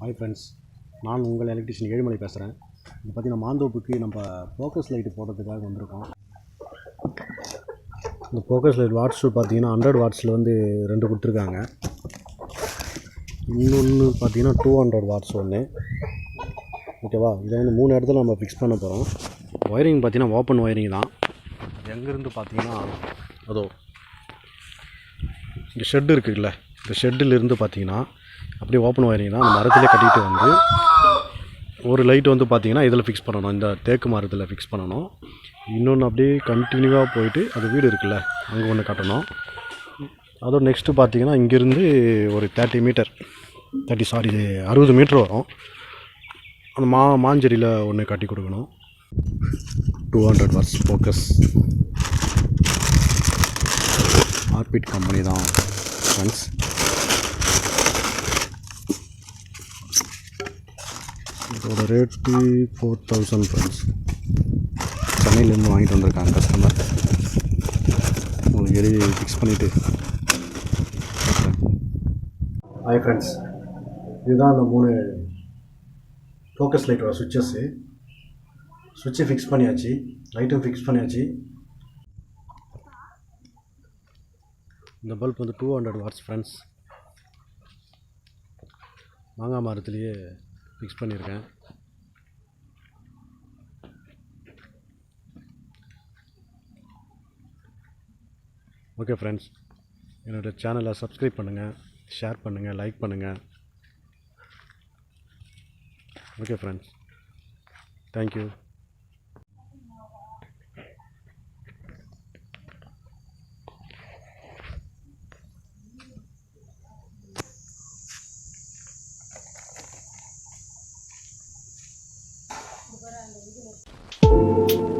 Hi friends, நான் உங்கள் electrician Ezhumalai பேசுகிறேன். இப்போ பார்த்தீங்கன்னா மாந்தோப்புக்கு நம்ம ஃபோக்கஸ் லைட்டு போடுறதுக்காக வந்திருக்கோம். இந்த ஃபோக்கஸ் லைட் வாட்ஸ் பார்த்தீங்கன்னா 100 வாட்ஸில் வந்து 2 கொடுத்துருக்காங்க. இன்னொன்று பார்த்தீங்கன்னா 200 வாட்ஸ் ஒன்று. ஓகேவா, இதை வந்து 3 இடத்துல நம்ம ஃபிக்ஸ் பண்ண போகிறோம். ஒயரிங் பார்த்தீங்கன்னா ஓப்பன் ஒயரிங் தான். எங்கேருந்து பார்த்தீங்கன்னா அதோ இந்த ஷெட்டு இருக்குல்ல, இந்த ஷெட்டிலிருந்து பார்த்தீங்கன்னா அப்படியே ஓப்பன் ஒயரிங் தான். அந்த மரத்திலே கட்டிகிட்டு வந்து ஒரு லைட் வந்து பார்த்திங்கன்னா இதில் ஃபிக்ஸ் பண்ணணும், இந்த தேக்கு மரத்தில் ஃபிக்ஸ் பண்ணணும். இன்னொன்று அப்படியே கண்டினியூவாக போயிட்டு அது வீடு இருக்குல்ல அங்கே ஒன்று கட்டணும். அதோட நெக்ஸ்ட்டு பார்த்திங்கன்னா இங்கேருந்து ஒரு 60 மீட்டர் வரும். அந்த மாஞ்செடியில் ஒன்று கட்டி கொடுக்கணும். 200 வாட்ஸ் ஃபோக்கஸ் ஆர்பிட் கம்பெனி தான் ஃப்ரெண்ட்ஸ். இதோட ரேட்டு 4000 ஃப்ரெண்ட்ஸ். சென்னையிலேருந்து வாங்கிட்டு வந்திருக்காங்க கஸ்டமர். உங்களுக்கு எழுதி ஃபிக்ஸ் பண்ணிவிட்டு. ஹாய் ஃப்ரெண்ட்ஸ், இதுதான் அந்த 3 ஃபோக்கஸ் லைட்டோட சுவிட்சஸ்ஸு. சுவிட்சை ஃபிக்ஸ் பண்ணியாச்சு, லைட்டும் ஃபிக்ஸ் பண்ணியாச்சு. இந்த பல்ப் வந்து 200 வாட்ஸ் ஃப்ரெண்ட்ஸ். மாங்காய் மரத்துலேயே ஃபிக்ஸ் பண்ணியிருக்கேன். ஓகே ஃப்ரெண்ட்ஸ், என்னோடய சேனலை சப்ஸ்கிரைப் பண்ணுங்கள், ஷேர் பண்ணுங்கள், லைக் பண்ணுங்கள். Okay friends, thank you. Thank you.